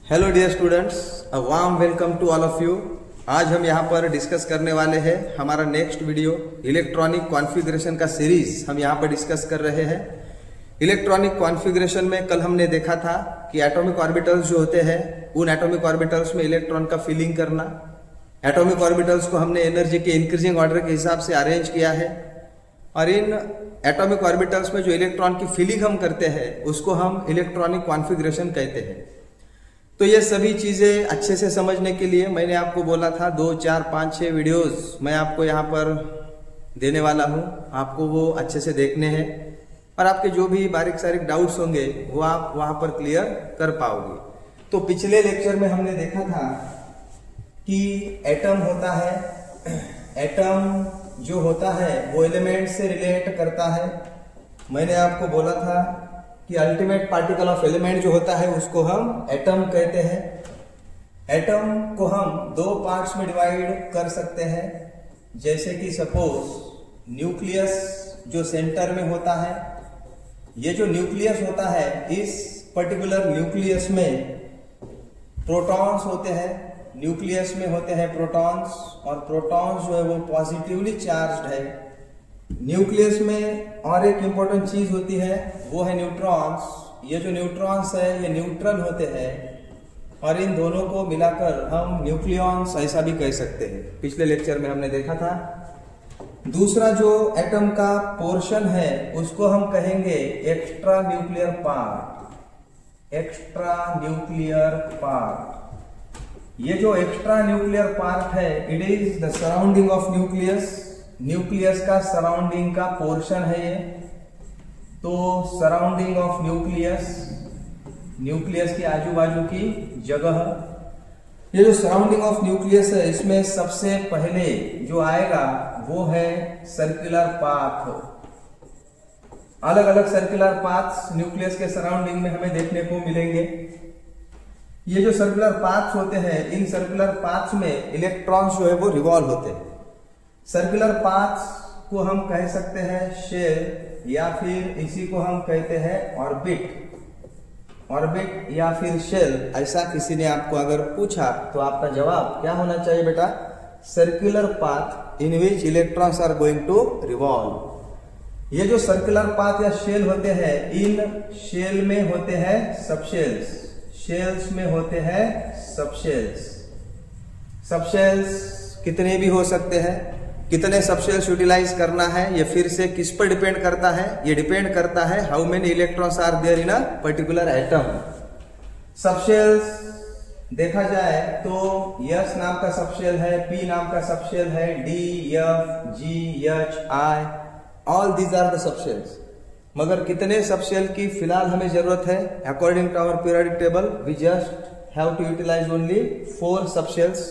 Hello dear students, a warm welcome to all of you. आज हम यहाँ पर डिस्कस करने वाले हैं हमारा नेक्स्ट वीडियो इलेक्ट्रॉनिक कॉन्फ़िगरेशन का सीरीज हम यहाँ पर डिस्कस कर रहे हैं। इलेक्ट्रॉनिक कॉन्फ़िगरेशन में कल हमने देखा था कि एटॉमिक ऑर्बिटल्स जो होते हैं उन एटॉमिक ऑर्बिटल्स में इलेक्ट्रॉन का फिलिंग करना। एटॉमिक ऑर्बिटल्स को हमने एनर्जी के इंक्रीजिंग ऑर्डर के हिसाब से अरेंज किया है और इन एटॉमिक ऑर्बिटल्स में जो इलेक्ट्रॉन की फिलिंग हम करते हैं उसको हम इलेक्ट्रॉनिक कॉन्फ़िगरेशन कहते हैं। तो ये सभी चीजें अच्छे से समझने के लिए मैंने आपको बोला था 2, 4, 5, 6 वीडियोस मैं आपको यहाँ पर देने वाला हूँ। आपको वो अच्छे से देखने हैं और आपके जो भी बारीक सारीक डाउट्स होंगे वो आप वहां पर क्लियर कर पाओगे। तो पिछले लेक्चर में हमने देखा था कि एटम होता है, एटम जो होता है वो एलिमेंट से रिलेट करता है। मैंने आपको बोला था कि अल्टीमेट पार्टिकल ऑफ एलिमेंट जो होता है उसको हम एटम कहते हैं। एटम को हम दो पार्ट्स में डिवाइड कर सकते हैं, जैसे कि सपोज न्यूक्लियस जो सेंटर में होता है। ये जो न्यूक्लियस होता है इस पर्टिकुलर न्यूक्लियस में प्रोटॉन्स होते हैं। न्यूक्लियस में होते हैं प्रोटॉन्स और प्रोटॉन्स जो है वो पॉजिटिवली चार्ज्ड है। न्यूक्लियस में और एक इंपॉर्टेंट चीज होती है वो है न्यूट्रॉन्स। ये जो न्यूट्रॉन्स है ये न्यूट्रल होते हैं और इन दोनों को मिलाकर हम न्यूक्लियॉन्स ऐसा भी कह सकते हैं। पिछले लेक्चर में हमने देखा था। दूसरा जो एटम का पोर्शन है उसको हम कहेंगे extra nuclear part. Extra nuclear part, ये जो एक्स्ट्रा न्यूक्लियर पार्ट है it is the surrounding of nucleus. Nucleus का सराउंडिंग का पोर्शन है ये। तो सराउंडिंग ऑफ न्यूक्लियस, न्यूक्लियस के आजू बाजू की जगह, ये जो सराउंडिंग ऑफ न्यूक्लियस है इसमें सबसे पहले जो आएगा वो है सर्कुलर पाथ। अलग अलग सर्कुलर पाथ्स न्यूक्लियस के सराउंडिंग में हमें देखने को मिलेंगे। ये जो सर्कुलर पाथ्स होते हैं इन सर्कुलर पाथ्स में इलेक्ट्रॉन्स जो है वो रिवॉल्व होते हैं। सर्कुलर पाथ्स को हम कह सकते हैं शेल या फिर इसी को हम कहते हैं ऑर्बिट। ऑर्बिट या फिर शेल, ऐसा किसी ने आपको अगर पूछा तो आपका जवाब क्या होना चाहिए बेटा? Circular path in which electrons are going to revolve. ये जो सर्कुलर पाथ या शेल होते हैं इन शेल में होते हैं सबशेल्स, शेल्स में होते हैं सबशेल्स। सबशेल्स कितने भी हो सकते हैं। कितने सबशेल्स यूटिलाइज करना है ये फिर से किस पर डिपेंड करता है? ये डिपेंड करता है how many electrons are there in a particular atom. Subshells देखा जाए तो S नाम का सबशेल है, P नाम का सबशेल है, D, F, G, H, I, all these are the subshells. मगर कितने सबशेल की फिलहाल हमें जरूरत है? According to our periodic table we just have to utilise only 4 subshells,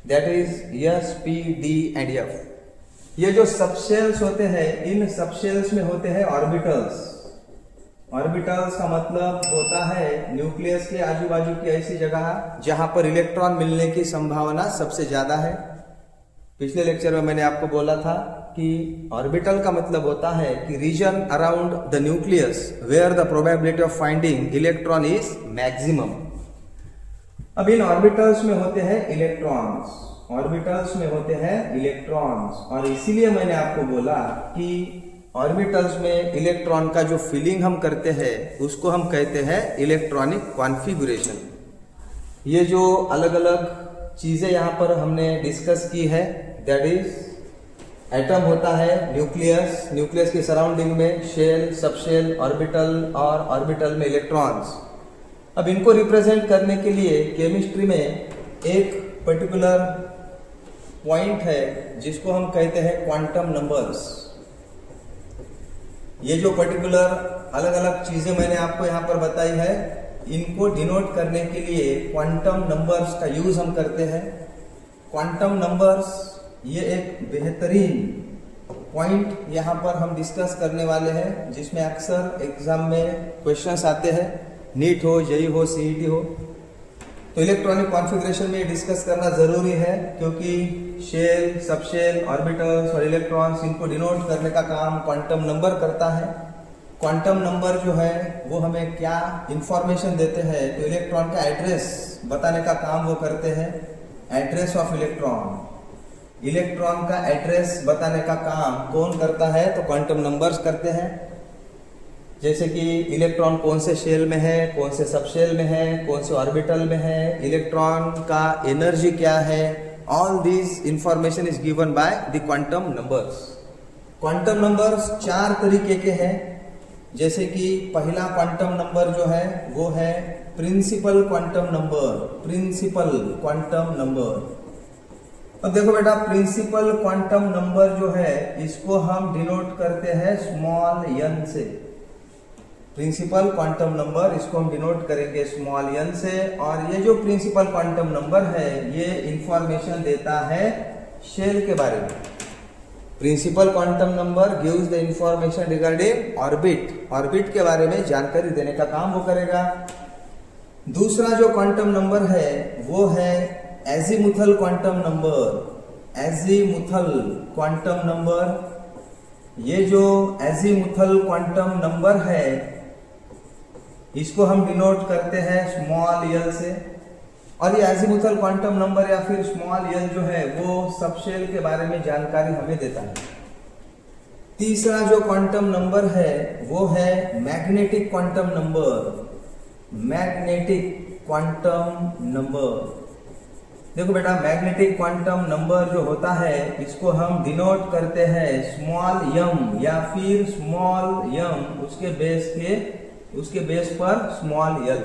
that is S, P, D and F। ये जो सबशेल्स होते हैं इन सबशेल्स में होते हैं ऑर्बिटल्स। ऑर्बिटल्स का मतलब होता है न्यूक्लियस के आजू बाजू की ऐसी जगह जहां पर इलेक्ट्रॉन मिलने की संभावना सबसे ज्यादा है। पिछले लेक्चर में मैंने आपको बोला था कि ऑर्बिटल का मतलब होता है कि region around the nucleus where the probability of finding electron is maximum. अब इन ऑर्बिटल्स में होते हैं इलेक्ट्रॉन्स, ऑर्बिटल्स में होते हैं इलेक्ट्रॉन्स और इसीलिए मैंने आपको बोला कि ऑर्बिटल्स में इलेक्ट्रॉन का जो फिलिंग हम करते हैं उसको हम कहते हैं इलेक्ट्रॉनिक कॉन्फ़िगरेशन। ये जो अलग अलग चीजें यहाँ पर हमने डिस्कस की है दैट इज एटम होता है, न्यूक्लियस, न्यूक्लियस के सराउंडिंग में शेल, सबशेल, ऑर्बिटल और ऑर्बिटल में इलेक्ट्रॉन्स। अब इनको रिप्रेजेंट करने के लिए केमिस्ट्री में एक पर्टिकुलर पॉइंट है जिसको हम कहते हैं क्वांटम नंबर्स। ये जो पर्टिकुलर अलग अलग चीजें मैंने आपको यहाँ पर बताई है इनको डिनोट करने के लिए क्वांटम नंबर्स का यूज हम करते हैं। क्वांटम नंबर्स ये एक बेहतरीन पॉइंट यहाँ पर हम डिस्कस करने वाले हैं जिसमें अक्सर एग्जाम में क्वेश्चंस आते हैं, नीट हो, जेईई हो, सीईटी हो। तो इलेक्ट्रॉनिक कॉन्फ़िगरेशन में डिस्कस करना जरूरी है क्योंकि शेल, सबशेल, ऑर्बिटल्स और इलेक्ट्रॉन्स इनको डिनोट करने का काम क्वांटम नंबर करता है। क्वांटम नंबर जो है वो हमें क्या इंफॉर्मेशन देते हैं, तो इलेक्ट्रॉन का एड्रेस बताने का काम वो करते हैं। एड्रेस ऑफ इलेक्ट्रॉन, इलेक्ट्रॉन का एड्रेस बताने का काम कौन करता है, तो क्वांटम नंबर्स करते हैं। जैसे कि इलेक्ट्रॉन कौन से शेल में है, कौन से सब शेल में है, कौन से ऑर्बिटल में है, इलेक्ट्रॉन का एनर्जी क्या है, all this information is given by the quantum numbers. Quantum numbers 4 तरीके के हैं। जैसे कि पहला क्वांटम नंबर जो है वो है principal quantum number, principal quantum number. अब देखो बेटा, प्रिंसिपल क्वांटम नंबर जो है इसको हम डिनोट करते हैं स्मॉल n से। प्रिंसिपल क्वांटम नंबर इसको हम डिनोट करेंगे स्मॉल n से। और ये जो प्रिंसिपल क्वांटम नंबर है ये इंफॉर्मेशन देता है शेल के बारे में। Principal quantum number gives the information regarding orbit, orbit के बारे में जानकारी देने का काम वो करेगा। दूसरा जो क्वांटम नंबर है वो है azimuthal quantum number, azimuthal quantum number. ये जो एजीमुथल क्वांटम नंबर है इसको हम डिनोट करते हैं स्मॉल l से। और ये एजीमुथल क्वांटम नंबर या फिर स्मॉल l जो है वो सबशेल के बारे में जानकारी हमें देता है। तीसरा जो क्वांटम नंबर है वो है magnetic quantum number, magnetic quantum number. देखो बेटा, मैग्नेटिक क्वांटम नंबर जो होता है इसको हम डिनोट करते हैं स्मॉल m या फिर स्मॉल m उसके बेस पर स्मॉल l।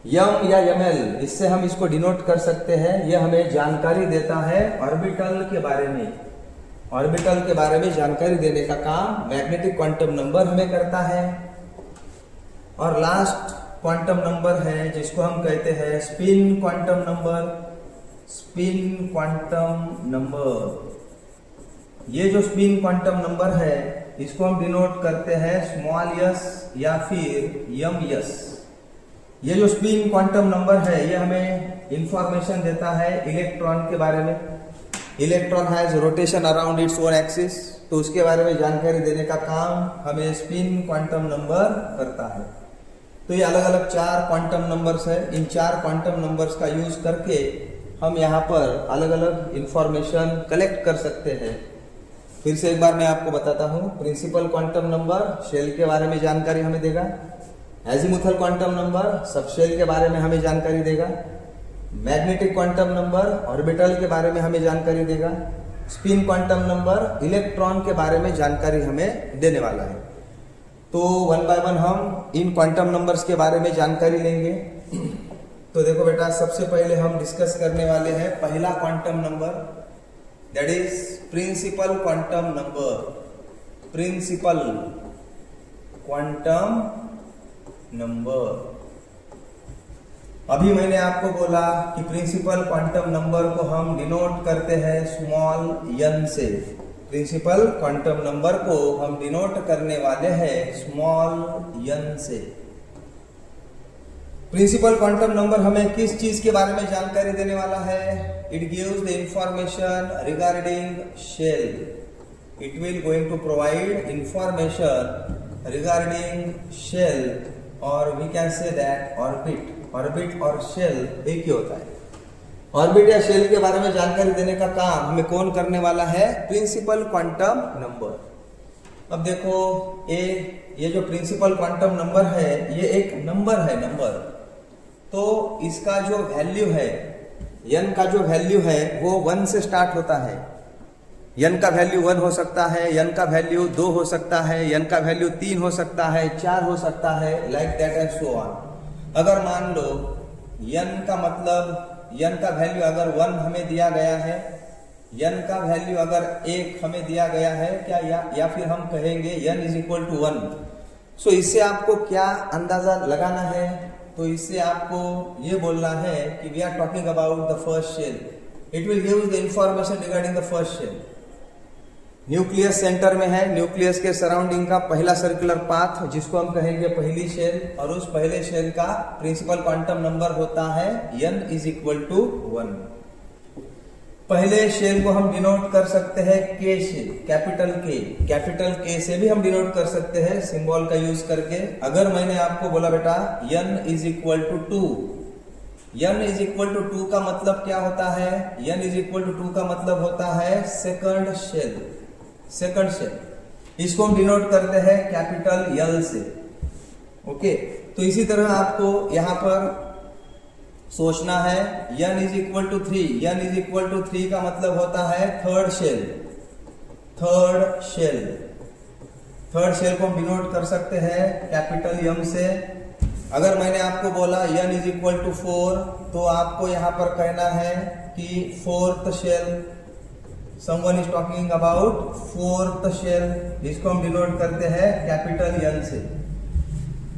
यम या ml, इससे हम इसको डिनोट कर सकते हैं। यह हमें जानकारी देता है ऑर्बिटल के बारे में, ऑर्बिटल के बारे में जानकारी देने का काम मैग्नेटिक क्वांटम नंबर हमें करता है। और लास्ट क्वांटम नंबर है जिसको हम कहते हैं spin quantum number, spin quantum number. ये जो स्पिन क्वांटम नंबर है इसको हम डिनोट करते हैं स्मॉल s या फिर ms। ये जो स्पिन क्वांटम नंबर है ये हमें इंफॉर्मेशन देता है इलेक्ट्रॉन के बारे में। Electron has rotation around its own axis, तो उसके बारे में जानकारी देने का काम हमें स्पिन क्वांटम नंबर करता है। तो ये अलग अलग 4 क्वांटम नंबर्स है। इन 4 क्वांटम नंबर्स का यूज करके हम यहाँ पर अलग अलग इंफॉर्मेशन कलेक्ट कर सकते हैं। फिर से एक बार मैं आपको बताता हूँ। प्रिंसिपल क्वांटम नंबर शेल के बारे में जानकारी हमें देगा, एजीमुथल क्वांटम नंबर सबशेल के बारे में हमें जानकारी देगा, मैग्नेटिक क्वांटम नंबर ऑर्बिटल के बारे में हमें जानकारी देगा, स्पिन क्वांटम नंबर इलेक्ट्रॉन के बारे में जानकारी हमें देने वाला है। तो 1 बाय 1 हम इन क्वांटम नंबर्स के बारे में जानकारी लेंगे। तो देखो बेटा, सबसे पहले हम डिस्कस करने वाले हैं पहला quantum number, that is principal quantum number, principal quantum number. अभी मैंने आपको बोला कि प्रिंसिपल क्वांटम नंबर को हम डिनोट करते हैं स्मॉल n से। प्रिंसिपल क्वांटम नंबर को हम डिनोट करने वाले हैं स्मॉल n से। प्रिंसिपल क्वांटम नंबर हमें किस चीज के बारे में जानकारी देने वाला है? It gives the information regarding shell. It will going to provide information regarding shell, और we can say that orbit. Orbit और शेल एक ही होता है। ऑर्बिट या शेल के बारे में जानकारी देने का काम हमें कौन करने वाला है? Principal quantum number. अब देखो, ये जो प्रिंसिपल क्वांटम नंबर है ये एक नंबर है, नंबर। तो इसका जो वैल्यू है, n का जो वैल्यू है वो 1 से स्टार्ट होता है। n का वैल्यू 1 हो सकता है, n का वैल्यू 2 हो सकता है, n का वैल्यू 3 हो सकता है, 4 हो सकता है, like that and so on. अगर मान लो n का मतलब n का वैल्यू अगर 1 हमें दिया गया है, n का वैल्यू अगर 1 हमें दिया गया है क्या, या फिर हम कहेंगे n इज इक्वल टू 1। सो इससे आपको क्या अंदाजा लगाना है? तो इससे आपको ये बोलना है कि we are talking about the first shell. It will give the information regarding the first shell. Nucleus centre में है, न्यूक्लियस के सराउंडिंग का पहला सर्कुलर पाथ जिसको हम कहेंगे पहली शेल, और उस पहले शेल का प्रिंसिपल क्वांटम नंबर होता है n इज इक्वल टू 1। पहले शेल को हम डिनोट कर सकते हैं के से, कैपिटल के से भी हम डिनोट कर सकते हैं सिंबल का यूज करके। अगर मैंने आपको बोला बेटा n is equal to 2, n is equal to 2 का मतलब क्या होता है? n इज इक्वल टू 2 का मतलब होता है सेकंड शेल। इसको हम डिनोट करते हैं कैपिटल L से। ओके, तो इसी तरह आपको यहां पर सोचना है n is equal to 3, n is equal to 3 का मतलब होता है थर्ड शेल को हम डिनोट कर सकते हैं कैपिटल M से। अगर मैंने आपको बोला n इज इक्वल टू 4, तो आपको यहां पर कहना है कि fourth shell, someone is talking about fourth shell, जिसको हम डिनोट करते हैं कैपिटल N से।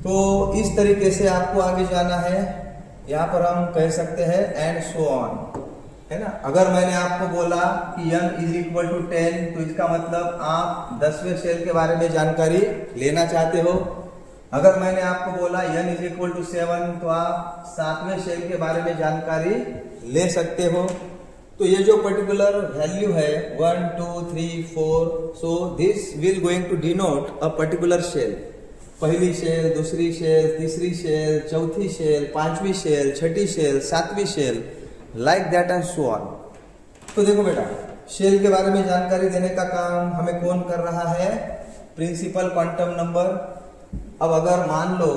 तो इस तरीके से आपको आगे जाना है। यहाँ पर हम कह सकते हैं एंड सो ऑन, है ना। अगर मैंने आपको बोला कि n इज इक्वल टू 10, तो इसका मतलब आप 10वें शेल के बारे में जानकारी लेना चाहते हो। अगर मैंने आपको बोला n इज इक्वल टू 7, तो आप 7वें शेल के बारे में जानकारी ले सकते हो। तो ये जो पर्टिकुलर वैल्यू है 1 2 3 4, so this will going to denote a particular shell. पहली शेल, दूसरी शेल, तीसरी शेल, चौथी शेल, पांचवी शेल, छठी शेल, सातवीं shell, like that and so on. तो देखो बेटा, शेल के बारे में जानकारी देने का काम हमें कौन कर रहा है? Principal quantum number. अब अगर मान लो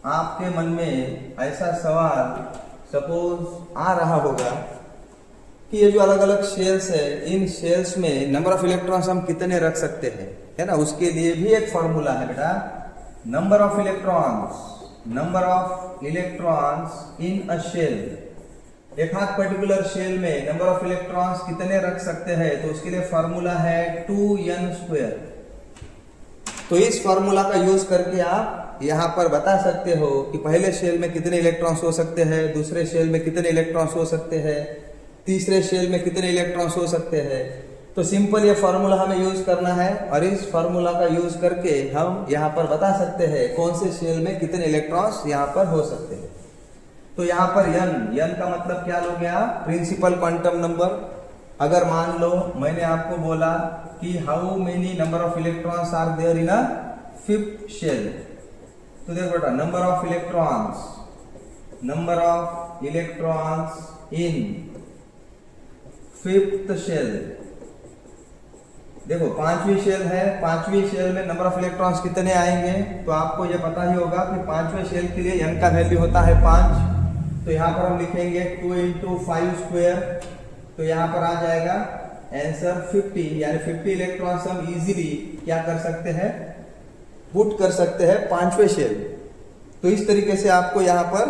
आपके मन में ऐसा सवाल सपोज आ रहा होगा कि ये जो अलग अलग शेल्स है, इन शेल्स में नंबर ऑफ इलेक्ट्रॉन्स हम कितने रख सकते हैं, है ना। उसके लिए भी एक फॉर्मूला है बेटा, number of electrons in a shell. एक हाथ पर्टिकुलर शेल में नंबर ऑफ इलेक्ट्रॉन्स कितने रख सकते हैं, तो उसके लिए फॉर्मूला है 2n²। तो इस फॉर्मूला का यूज करके आप यहां पर बता सकते हो कि पहले शेल में कितने इलेक्ट्रॉन्स हो सकते हैं, दूसरे शेल में कितने इलेक्ट्रॉन्स हो सकते हैं, तीसरे शेल में कितने इलेक्ट्रॉन्स हो सकते हैं। तो सिंपल ये फॉर्मूला हमें यूज करना है और इस फॉर्मूला का यूज करके हम यहाँ पर बता सकते हैं कौन से शेल में कितने इलेक्ट्रॉन्स यहाँ पर हो सकते हैं। तो यहाँ पर n का मतलब क्या लो गया? Principal quantum number. अगर मान लो मैंने आपको बोला कि how many number of electrons are there in a fifth shell, तो देखो बेटा, number of electrons in fifth shell. देखो, पांचवी शेल है, पांचवी शेल में नंबर ऑफ इलेक्ट्रॉन्स कितने आएंगे, तो आपको यह पता ही होगा कि पांचवें शेल के लिए n का वैल्यू होता है 5। तो यहाँ पर हम लिखेंगे 2 × 5², तो यहाँ पर आ जाएगा आंसर 50, यानी 50 इलेक्ट्रॉन्स हम इजीली क्या कर सकते हैं, पुट कर सकते हैं पांचवें शेल। तो इस तरीके से आपको यहाँ पर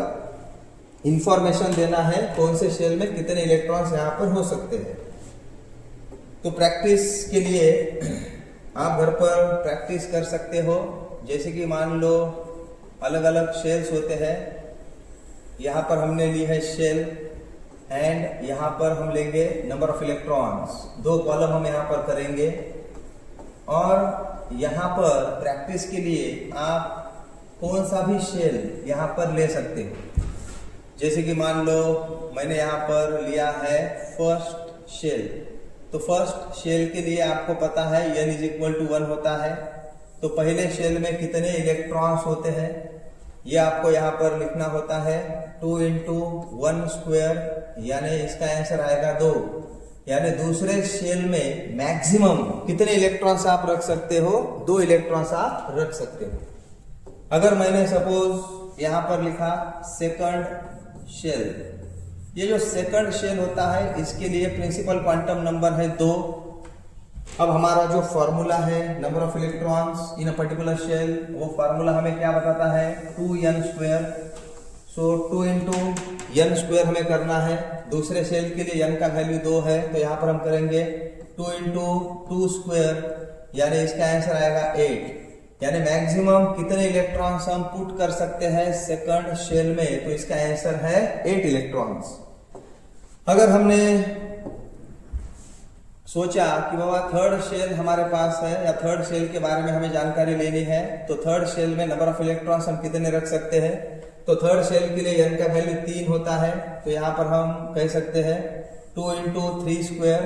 इंफॉर्मेशन देना है कौन से शेल में कितने इलेक्ट्रॉन्स यहाँ पर हो सकते हैं। तो प्रैक्टिस के लिए आप घर पर प्रैक्टिस कर सकते हो। जैसे कि मान लो अलग अलग शेल्स होते हैं, यहाँ पर हमने ली है शेल एंड यहाँ पर हम लेंगे नंबर ऑफ इलेक्ट्रॉन्स। 2 कॉलम हम यहाँ पर करेंगे और यहाँ पर प्रैक्टिस के लिए आप कौन सा भी शेल यहाँ पर ले सकते हो। जैसे कि मान लो मैंने यहाँ पर लिया है फर्स्ट शेल, तो फर्स्ट शेल के लिए आपको पता है n इज इक्वल टू 1 होता है। तो पहले शेल में कितने इलेक्ट्रॉन्स होते हैं, ये आपको यहाँ पर लिखना होता है 2 × 1², यानी इसका आंसर आएगा 2। यानी दूसरे शेल में मैक्सिमम कितने इलेक्ट्रॉन्स आप रख सकते हो, 2 इलेक्ट्रॉन्स आप रख सकते हो। अगर मैंने सपोज यहाँ पर लिखा सेकंड शेल, ये जो सेकंड शेल होता है इसके लिए प्रिंसिपल क्वांटम नंबर है 2। अब हमारा जो फॉर्मूला है number of electrons in a particular shell, वो फॉर्मूला हमें क्या बताता है 2n²। सो 2 × n² हमें करना है। दूसरे शेल के लिए n का वैल्यू 2 है, तो यहाँ पर हम करेंगे 2 × 2², यानी इसका आंसर आएगा 8। यानी मैक्सिमम कितने इलेक्ट्रॉन्स हम पुट कर सकते हैं सेकंड शेल में, तो इसका आंसर है 8 इलेक्ट्रॉन्स। अगर हमने सोचा कि बाबा थर्ड शेल हमारे पास है या थर्ड शेल के बारे में हमें जानकारी लेनी है, तो थर्ड शेल में नंबर ऑफ इलेक्ट्रॉन्स हम कितने रख सकते हैं, तो थर्ड शेल के लिए n का वैल्यू 3 होता है। तो यहाँ पर हम कह सकते हैं 2 इंटू 3 स्क्वायर,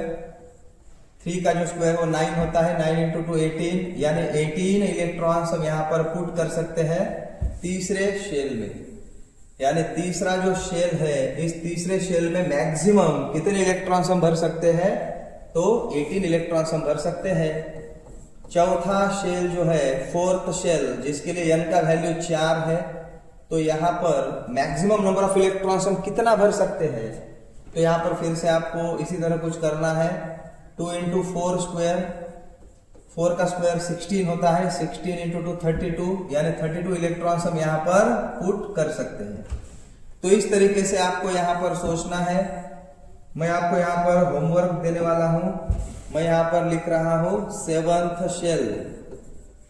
3 का जो स्क्वायर वो 9 होता है, 9 इंटू 2 18, यानी 18 इलेक्ट्रॉन्स हम यहाँ पर पुट कर सकते हैं तीसरे शेल में। यानी तीसरा जो शेल है, इस तीसरे शेल में मैक्सिमम कितने इलेक्ट्रॉन्स हम भर सकते हैं? तो 18 इलेक्ट्रॉन्स हम भर सकते हैं। चौथा शेल जो है, फोर्थ शेल, जिसके लिए n का वैल्यू 4 है, तो यहाँ पर मैक्सिमम नंबर ऑफ इलेक्ट्रॉन्स हम कितना भर सकते हैं? तो यहाँ पर फिर से आपको इसी तरह कुछ करना है। 2 इंटू 4 स्क्वायर, 4 का स्क्वायर 16 होता है, 16 इंटू 2 32, यानी 32 इलेक्ट्रॉन्स हम यहाँ पर पुट कर सकते हैं। तो इस तरीके से आपको यहाँ पर सोचना है। मैं आपको यहाँ पर होमवर्क देने वाला हूं। मैं यहाँ पर लिख रहा हूं 7th शेल।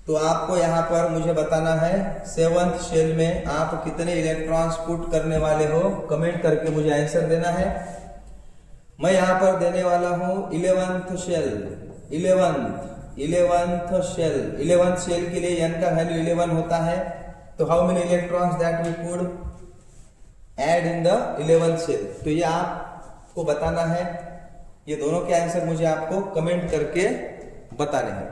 तो आपको यहाँ पर मुझे बताना है 7th शेल में आप कितने इलेक्ट्रॉन्स पुट करने वाले हो, कमेंट करके मुझे आंसर देना है। मैं यहाँ पर देने वाला हूं 11th shell. 11th shell, 11th shell के लिए n का वैल्यू 11 होता है। तो how many electrons that we could add in the 11th shell, तो ये आपको बताना है। ये दोनों के आंसर मुझे आपको कमेंट करके बताने हैं।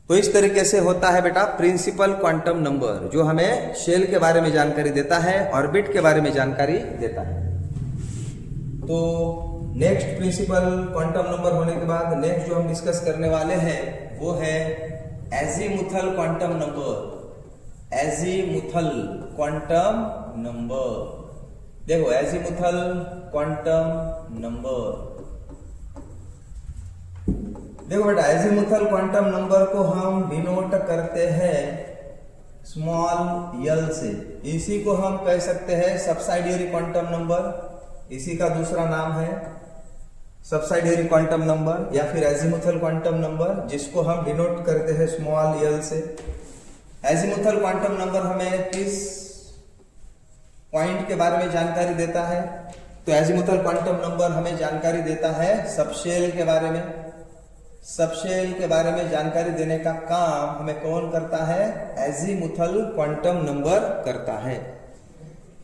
तो इस तरीके से होता है बेटा प्रिंसिपल क्वांटम नंबर, जो हमें शेल के बारे में जानकारी देता है, ऑर्बिट के बारे में जानकारी देता है। तो नेक्स्ट प्रिंसिपल क्वांटम नंबर होने के बाद नेक्स्ट जो हम डिस्कस करने वाले हैं वो है azimuthal quantum number. Azimuthal quantum number, देखो एजीमुथल क्वांटम नंबर, देखो बेटा एजीमुथल क्वांटम नंबर को हम डिनोट करते हैं स्मॉल एल से। इसी को हम कह सकते हैं सब्सिडियरी क्वांटम नंबर, इसी का दूसरा नाम है सब्सिडियरी क्वांटम नंबर या फिर एजीमुथल क्वांटम नंबर, जिसको हम डिनोट करते हैं स्मॉल एल से। एजीमुथल क्वांटम नंबर हमें किस पॉइंट के बारे में जानकारी देता है? तो एजीमुथल क्वांटम नंबर हमें जानकारी देता है सबशेल के बारे में। सबशेल के बारे में जानकारी देने का काम हमें कौन करता है? एजीमुथल क्वांटम नंबर करता है।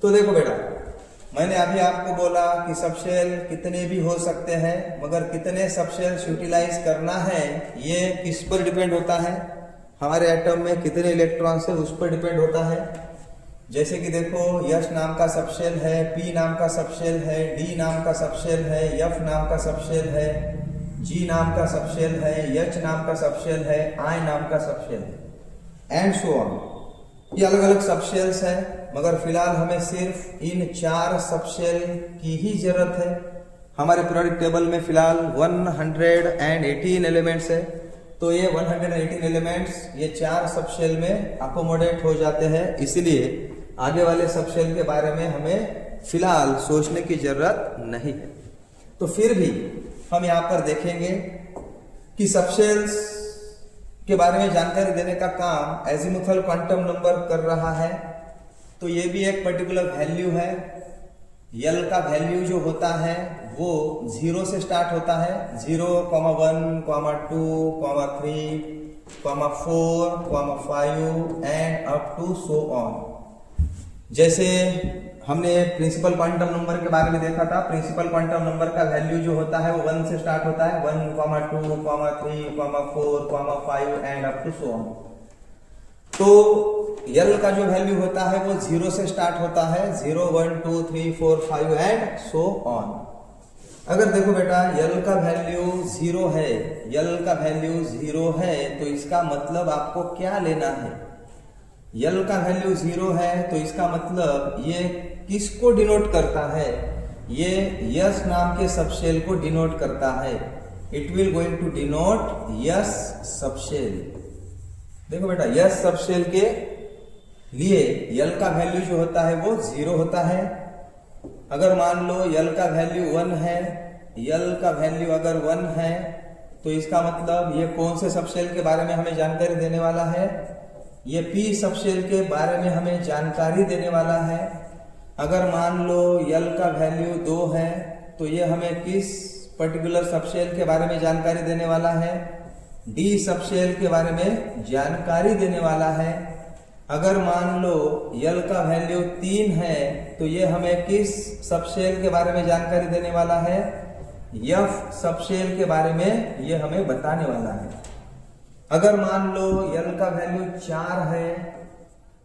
तो देखो बेटा, मैंने अभी आपको बोला कि सबशेल कितने भी हो सकते हैं, मगर कितने सबशेल्स यूटिलाइज करना है ये किस पर डिपेंड होता है? हमारे एटम में कितने इलेक्ट्रॉन्स है उस पर डिपेंड होता है। जैसे कि देखो यश नाम का सबशेल है, पी नाम का सबशेल है, डी नाम का सबशेल है, एफ नाम का सबशेल है, जी नाम का सबशेल है, एच नाम का सबशेल है, आई नाम का सबशेल है, एंड सो ऑन। ये अलग अलग सबशेल्स हैं, मगर फिलहाल हमें सिर्फ इन 4 सबशेल की ही जरूरत है। हमारे पीरियोडिक टेबल में फिलहाल 118 एलिमेंट्स है, तो ये 118 एलिमेंट्स ये 4 सबशेल में अकोमोडेट हो जाते हैं। इसलिए आगे वाले सबशेल के बारे में हमें फिलहाल सोचने की जरूरत नहीं है। तो फिर भी हम यहाँ पर देखेंगे कि सबशेल्स के बारे में जानकारी देने का काम एजीमुथल क्वांटम नंबर कर रहा है। तो ये भी एक पर्टिकुलर वैल्यू है। यल का वैल्यू जो होता है वो 0 से स्टार्ट होता है, 0, 1, 2, 3, 4, 5 and up to so on. जैसे हमने प्रिंसिपल क्वांटम नंबर के बारे में देखा था, प्रिंसिपल क्वांटम नंबर का वैल्यू जो होता है वो 1 से स्टार्ट होता है, 1, 2, 3, 4, 5 and up to so on. तो यल का जो वैल्यू होता है वो 0 से स्टार्ट होता है, 0, 1, 2, 3, 4, 5 एंड सो ऑन। अगर देखो बेटा यल का वैल्यू 0 है, यल का वैल्यू 0 है, तो इसका मतलब आपको क्या लेना है? यल का वैल्यू 0 है तो इसका मतलब ये किसको डिनोट करता है? ये यस नाम के सबशेल को डिनोट करता है। It will going to denote s subshell. देखो बेटा यस सबशेल के लिए यल का वैल्यू जो होता है वो 0 होता है। अगर मान लो यल का वैल्यू 1 है, यल का वैल्यू अगर 1 है तो इसका मतलब ये कौन से सबशेल के बारे में हमें जानकारी देने वाला है? ये पी सबशेल के बारे में हमें जानकारी देने वाला है। अगर मान लो यल का वैल्यू 2 है तो ये हमें किस पर्टिकुलर सबशेल के बारे में जानकारी देने वाला है? डी सबशेल के बारे में जानकारी देने वाला है। अगर मान लो यल का वैल्यू 3 है तो ये हमें किस सबशेल के बारे में जानकारी देने वाला है? एफ सबशेल के बारे में ये हमें बताने वाला है। अगर मान लो यल का वैल्यू 4 है,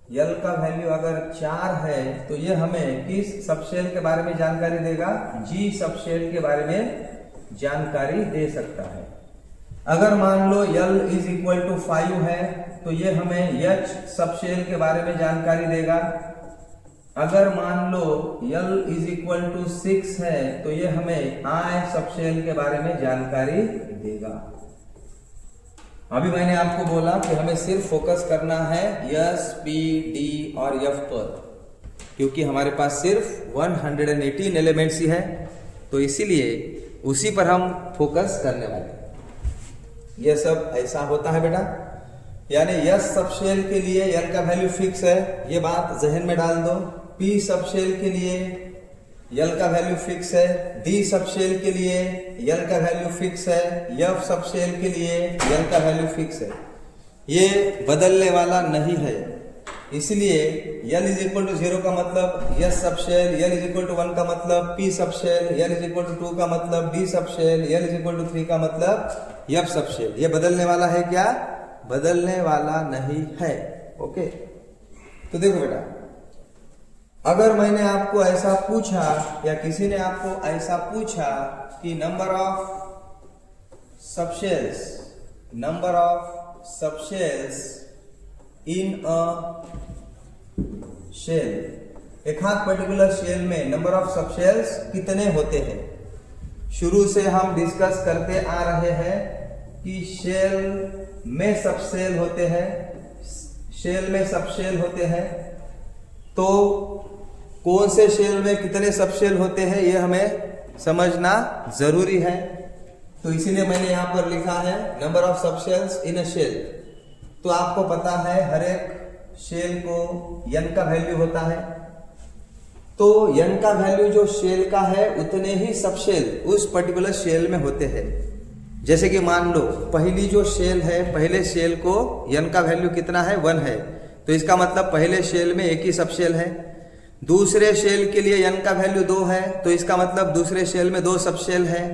यल का वैल्यू अगर 4 है तो ये हमें किस सबशेल के बारे में जानकारी देगा? जी सबशेल के बारे में जानकारी दे सकता है। अगर मान लो यल इज इक्वल टू 5 है तो ये हमें एच सबशेल के बारे में जानकारी देगा। अगर मान लो यल इज इक्वल टू 6 है तो ये हमें आई सबशेल के बारे में जानकारी देगा। अभी मैंने आपको बोला कि हमें सिर्फ फोकस करना है एस, पी, डी और एफ पर, क्योंकि हमारे पास सिर्फ 118 एलिमेंट्स ही है, तो इसीलिए उसी पर हम फोकस करने वाले हैं। यह सब ऐसा होता है बेटा, यानी यस सबशेल के लिए यल का वैल्यू फिक्स है, ये बात जहन में डाल दो। पी सबशेल के लिए यल का वैल्यू फिक्स है, डी सबशेल के लिए यल का वैल्यू फिक्स है, एफ सबशेल के लिए यल का वैल्यू फिक्स है, ये बदलने वाला नहीं है। इसलिए यल इज इक्वल टू 0 का मतलब s subshell, l is equal to 1 का मतलब p subshell, l is equal to 2 का मतलब d subshell, l is equal to 3 का मतलब एफ सबशेल। ये बदलने वाला है क्या? बदलने वाला नहीं है। ओके, तो देखो बेटा, अगर मैंने आपको ऐसा पूछा या किसी ने आपको ऐसा पूछा कि number of subshells in a shell, एक पर्टिकुलर शेल में नंबर ऑफ सबशेल्स कितने होते हैं। शुरू से हम डिस्कस करते आ रहे हैं कि शेल में सबशेल होते हैं, शेल में सबशेल होते हैं, तो कौन से शेल में कितने सबशेल होते हैं ये हमें समझना जरूरी है। तो इसीलिए मैंने यहां पर लिखा है number of subshells in a shell. तो आपको पता है हर एक शेल को n का वैल्यू होता है, तो n का वैल्यू जो शेल का है उतने ही सबशेल उस पर्टिकुलर शेल में होते हैं। जैसे कि मान लो पहली जो शेल है, पहले शेल को n का वैल्यू कितना है? 1 है, तो इसका मतलब पहले शेल में एक ही सबशेल है। दूसरे शेल के लिए n का वैल्यू 2 है, तो इसका मतलब दूसरे शेल में 2 सबशेल है।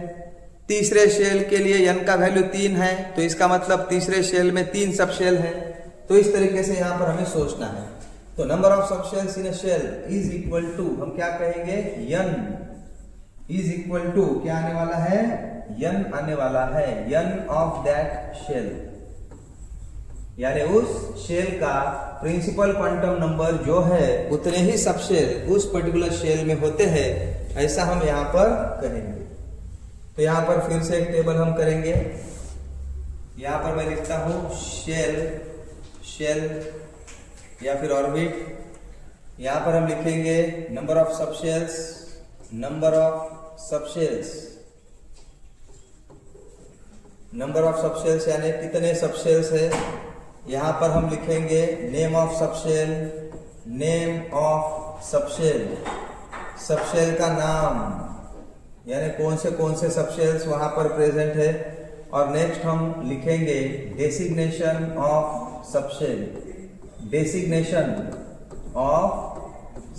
तीसरे शेल के लिए n का वैल्यू 3 है, तो इसका मतलब तीसरे शेल में 3 सबशेल है। तो इस तरीके से यहां पर हमें सोचना है। तो number of subshells in a shell is equal to, हम क्या कहेंगे? n इज इक्वल टू क्या आने वाला है? n आने वाला है, n ऑफ दैट शेल, यानी उस शेल का प्रिंसिपल क्वांटम नंबर जो है उतने ही सबशेल उस पर्टिकुलर शेल में होते हैं, ऐसा हम यहां पर कहेंगे। तो यहां पर फिर से एक टेबल हम करेंगे। यहां पर मैं लिखता हूं शेल या फिर ऑर्बिट। यहां पर हम लिखेंगे number of subshells, number of subshells यानी कितने सबशेल्स है। यहां पर हम लिखेंगे name of subshell, name of subshell, subshell का नाम, यानी कौन से सबशेल्स वहां पर प्रेजेंट है। और नेक्स्ट हम लिखेंगे designation of subshell, designation of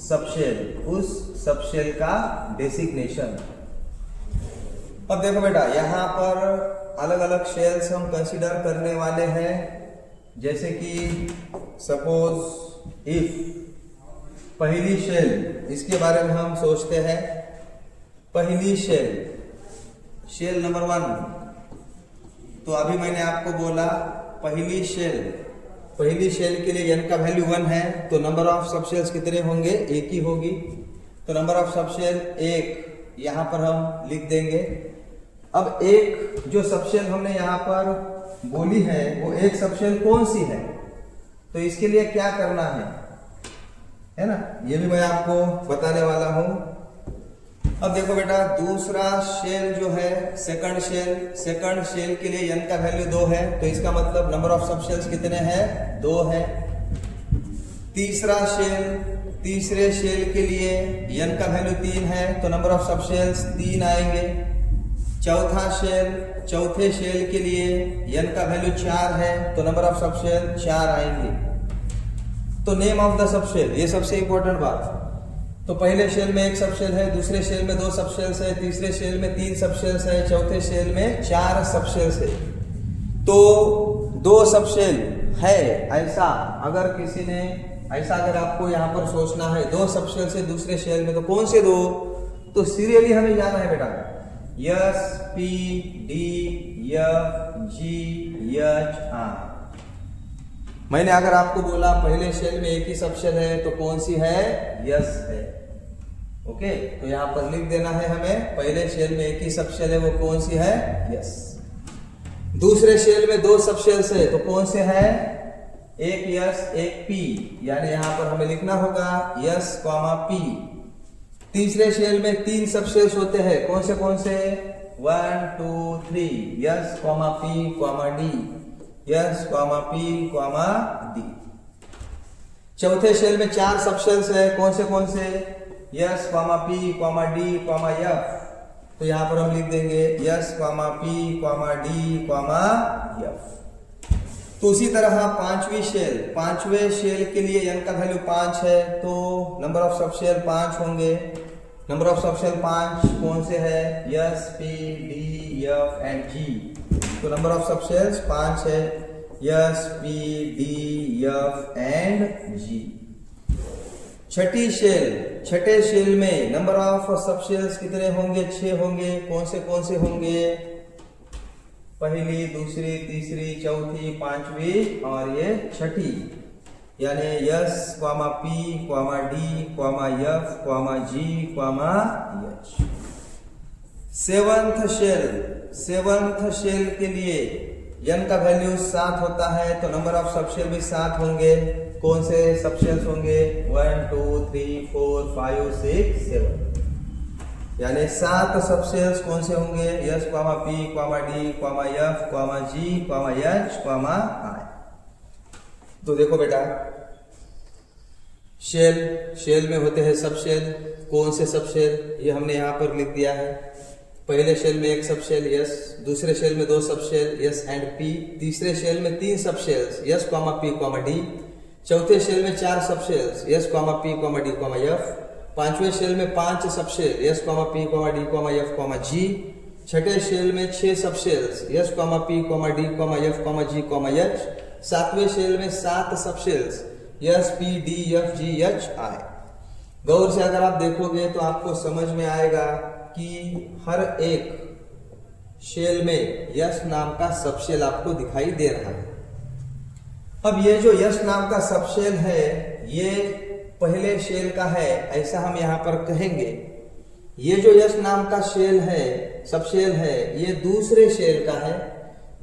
subshell, उस सबशेल का डेसिग्नेशन। अब देखो बेटा, यहां पर अलग अलग शेल्स हम कंसीडर करने वाले हैं। जैसे कि सपोज इफ पहली शेल, इसके बारे में हम सोचते हैं। पहली शेल नंबर 1, तो अभी मैंने आपको बोला पहली शेल के लिए n का वैल्यू 1 है, तो नंबर ऑफ सबशेल्स कितने होंगे? एक ही होगी। तो नंबर ऑफ सबशेल 1 यहां पर हम लिख देंगे। अब एक जो सबशेल हमने यहां पर बोली है वो एक सबशेल कौन सी है, तो इसके लिए क्या करना है ना, ये भी मैं आपको बताने वाला हूं। अब देखो बेटा, दूसरा शेल जो है सेकंड शेल के लिए n का वैल्यू 2 है, तो इसका मतलब नंबर ऑफ सबशेल्स कितने हैं? 2 है। तीसरे शेल के लिए n का वैल्यू 3 है, तो नंबर ऑफ सबशेल्स 3 आएंगे। चौथे शेल के लिए n का वैल्यू 4 है, तो नंबर ऑफ सबशेल 4 आएंगे। तो नेम ऑफ द सबशेल, ये सबसे इंपॉर्टेंट बात, तो पहले शेल में एक सबशेल है, दूसरे शेल में 2 सबशेल्स है, तीसरे शेल में 3 सबशेल्स है, चौथे शेल में 4 सबशेल्स है। तो 2 सबशेल है ऐसा, अगर किसी ने ऐसा, अगर आपको यहाँ पर सोचना है 2 सबशेल से दूसरे शेल में, तो कौन से 2? तो सीरियली हमें जाना है बेटा, एस पी डी एफ जी एच आर। मैंने अगर आपको बोला पहले शेल में एक ही सबशेल है तो कौन सी है? यस है। ओके, तो यहां पर लिख देना है हमें, पहले शेल में एक ही सबशेल है, वो कौन सी है? यस। दूसरे शेल में 2 सबशेल्स है तो कौन से है? एक यस एक पी, यानी यहां पर हमें लिखना होगा यस कॉमा पी। तीसरे शेल में 3 सबशेल्स होते हैं, कौन से 1 2 3, yes comma P comma D, yes comma P comma D. चौथे शेल में 4 सबशेल्स है, कौन से? Yes comma P comma D comma F. तो यहां पर हम लिख देंगे yes comma P comma D comma F. तो उसी तरह पांचवें शेल के लिए n का वैल्यू 5 है, तो नंबर ऑफ सबशेल 5 होंगे। नंबर ऑफ सबशेल 5 कौन से है? S P D F and G. तो नंबर ऑफ सबशेल्स 5 है, S P D F and G. छठे शेल में नंबर ऑफ सबशेल्स कितने होंगे? 6 होंगे। कौन से होंगे? पहली, दूसरी, तीसरी, चौथी, 5वीं और ये छठी, यानी S comma P comma D comma F comma G comma H. Seventh shell के लिए n का वैल्यू 7 होता है, तो नंबर ऑफ सबशेल भी 7 होंगे। कौन से सबशेल्स होंगे? 1 2 3 4 5 6 7, यानी 7 सबशेल्स कौन से होंगे? S comma P comma D comma F comma G comma H comma I. तो देखो बेटा, शेल में होते हैं सबशेल। कौन से सबशेल? ये हमने यहां पर लिख दिया है। पहले शेल में 1 सबशेल यस, दूसरे शेल में 2 सबशेल यस एंड पी, तीसरे शेल में 3 subshells S comma P comma D, चौथे शेल में 4 subshells S comma P comma D comma F, 5वें शेल में 5 subshell S comma P comma D comma F comma G, छठे shell में 6 subshells S comma P comma D comma F comma G comma H, 7वें shell में 7 subshells S P D F ji H I. गौर से अगर आप देखोगे तो आपको समझ में आएगा कि हर एक शेल में यस नाम का सबशेल आपको दिखाई दे रहा है। अब ये जो यस नाम का सबशेल है ये पहले शेल का है ऐसा हम यहां पर कहेंगे। ये जो यस नाम का सबशेल है ये दूसरे शेल का है।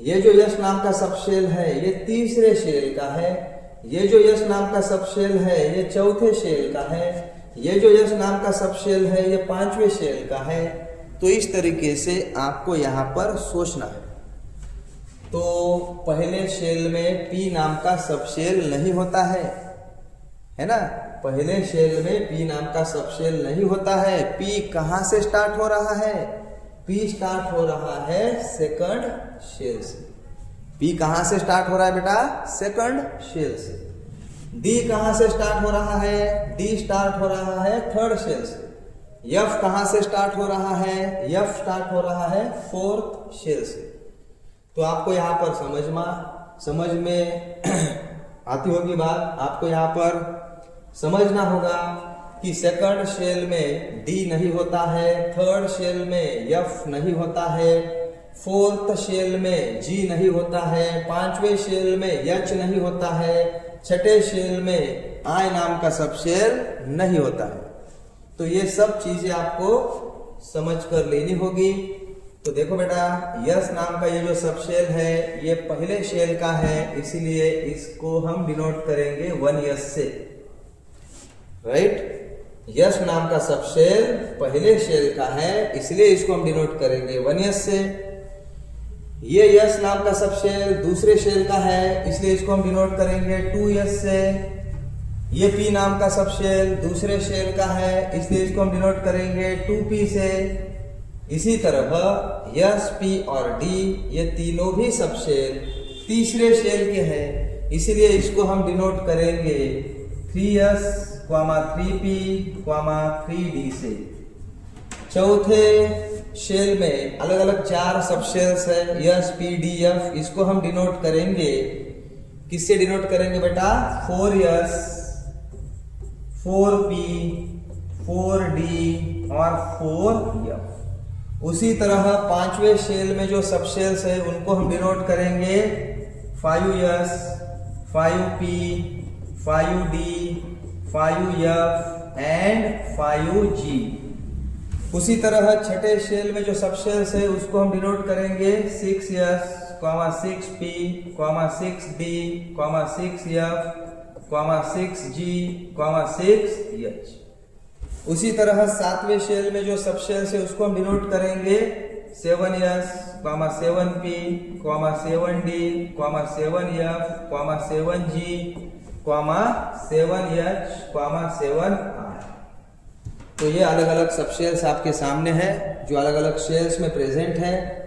ये जो यस नाम का सबशेल है ये तीसरे शेल का है। ये जो यस नाम का सबशेल है ये चौथे शेल का है। ये जो यस नाम का सबशेल है ये 5वें शेल का है। तो इस तरीके से आपको यहां पर सोचना है। तो पहले शेल में पी नाम का सबशेल नहीं होता है ना। पहले शेल में पी नाम का सबशेल नहीं होता है। पी कहां से स्टार्ट हो रहा है? पी स्टार्ट हो रहा है सेकंड शेल से। पी कहां से स्टार्ट हो रहा है बेटा? सेकंड शेल से। डी कहां से स्टार्ट हो रहा है? डी स्टार्ट हो रहा है थर्ड शेल से। एफ कहां से स्टार्ट हो रहा है? एफ स्टार्ट हो रहा है फोर्थ शेल से। तो आपको यहां पर समझ में आती होगी बात। आपको यहां पर समझना होगा कि सेकंड शेल में डी नहीं होता है, थर्ड शेल में एफ नहीं होता है, फोर्थ शेल में जी नहीं होता है, 5वें शेल में एच नहीं होता है, छठे शेल में आई नाम का सबशेल नहीं होता है। तो ये सब चीजें आपको समझ कर लेनी होगी। तो देखो बेटा, यस नाम का ये जो सबशेल है ये पहले शेल का है, इसीलिए इसको हम डिनोट करेंगे 1s से। राइट, यस नाम का सबशेल पहले शेल का है इसलिए इसको हम डिनोट करेंगे 1s से। ये यस नाम का सबशेल दूसरे शेल का है इसलिए इसको हम डिनोट करेंगे 2s से। ये पी नाम का सबशेल दूसरे शेल का है इसलिए इसको हम डिनोट करेंगे 2p से। इसी तरह यस, पी और डी ये तीनों भी सबशेल तीसरे शेल के हैं, इसीलिए इसको हम डिनोट करेंगे 3s, 3p, 3d से। चौथे शेल में अलग अलग 4 सब शेल्स है, s, p, d, f। इसको हम डिनोट करेंगे, किससे डिनोट करेंगे बेटा? 4s, 4p, 4d और 4f। उसी तरह 5वें शेल में जो सब शेल्स है उनको हम डिनोट करेंगे 5s, 5p, 5d, 5f and 5g। उसी तरह छठे शेल में जो सब शेल्स है उसको हम डिनोट करेंगे 6s, 6p, 6d, 6f, 6g, 6h। उसी तरह 7वें शेल में जो सब शेल्स है उसको हम डिनोट करेंगे 7s, 7p, 7d, 7f, 7g, 7h, 7r। तो ये अलग अलग सब शेल्स आपके सामने है जो अलग अलग शेल्स में प्रेजेंट है।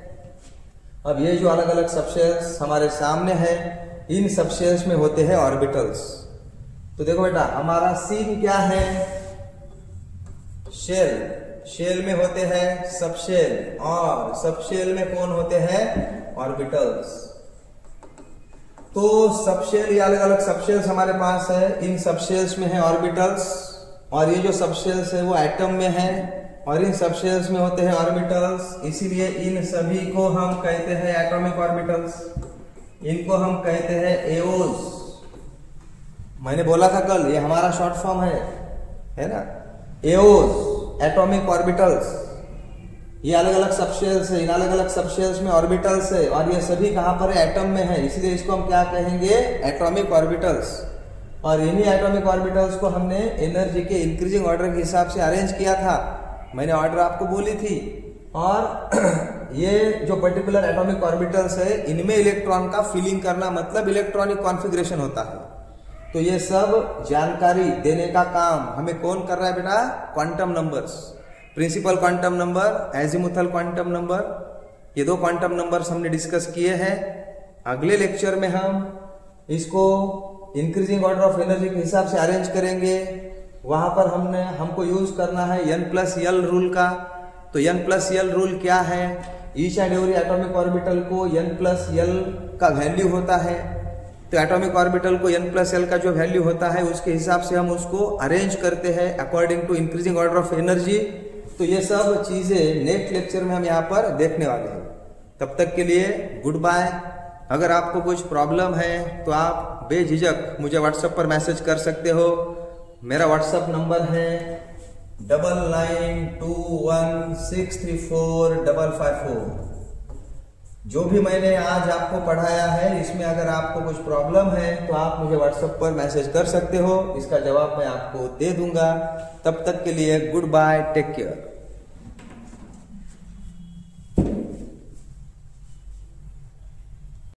अब ये जो अलग अलग सब शेल्स हमारे सामने है, इन सब शेल्स में होते हैं ऑर्बिटल्स। तो देखो बेटा, हमारा सीन क्या है? शेल, शेल में होते हैं सब शेल, और सब शेल में कौन होते हैं? ऑर्बिटल्स। तो सब शेल, ये अलग अलग सब शेल्स हमारे पास है, इन सब शेल्स में है ऑर्बिटल्स, और ये जो सब शेल्स है वो एटम में है, और इन सब शेल्स में होते हैं ऑर्बिटल्स। इसीलिए इन सभी को हम कहते हैं एटॉमिक ऑर्बिटल्स। इनको हम कहते हैं एओज। मैंने बोला था कल, ये हमारा शॉर्ट फॉर्म है ना? AOs, atomic orbitals. ये अलग अलग सब शेल्स है, इन अलग अलग सब शेल्स में ऑर्बिटल्स है, और ये सभी कहां पर है? एटम में है। इसलिए इसको हम क्या कहेंगे? Atomic orbitals. और इन्हीं एटॉमिक ऑर्बिटल्स को हमने एनर्जी के इंक्रीजिंग ऑर्डर के हिसाब से अरेंज किया था। मैंने ऑर्डर आपको बोली थी। और ये जो पर्टिकुलर एटॉमिक ऑर्बिटल्स है, इनमें इलेक्ट्रॉन का फिलिंग करना मतलब इलेक्ट्रॉनिक कॉन्फ़िगरेशन होता है। तो ये सब जानकारी देने का काम हमें कौन कर रहा है बेटा? Quantum numbers, principal quantum number, azimuthal quantum number. ये 2 क्वांटम नंबर्स हमने डिस्कस किए हैं। अगले लेक्चर में हम इसको इंक्रीजिंग ऑर्डर ऑफ एनर्जी के हिसाब से अरेंज करेंगे। वहां पर हमको यूज करना है n+l रूल का। तो n+l रूल क्या है? Each and every atomic orbital को n+l का वैल्यू होता है। तो एटॉमिक ऑर्बिटल को n+l का जो वैल्यू होता है उसके हिसाब से हम उसको अरेंज करते हैं according to increasing order of energy. तो ये सब चीजें नेक्स्ट लेक्चर में हम यहाँ पर देखने वाले हैं। तब तक के लिए गुड बाय। अगर आपको कुछ प्रॉब्लम है तो आप बेझिझक मुझे व्हाट्सएप पर मैसेज कर सकते हो। मेरा व्हाट्सएप नंबर है 9921634554। जो भी मैंने आज आपको पढ़ाया है इसमें अगर आपको कुछ प्रॉब्लम है तो आप मुझे व्हाट्सएप पर मैसेज कर सकते हो। इसका जवाब मैं आपको दे दूंगा। तब तक के लिए गुड बाय, टेक केयर।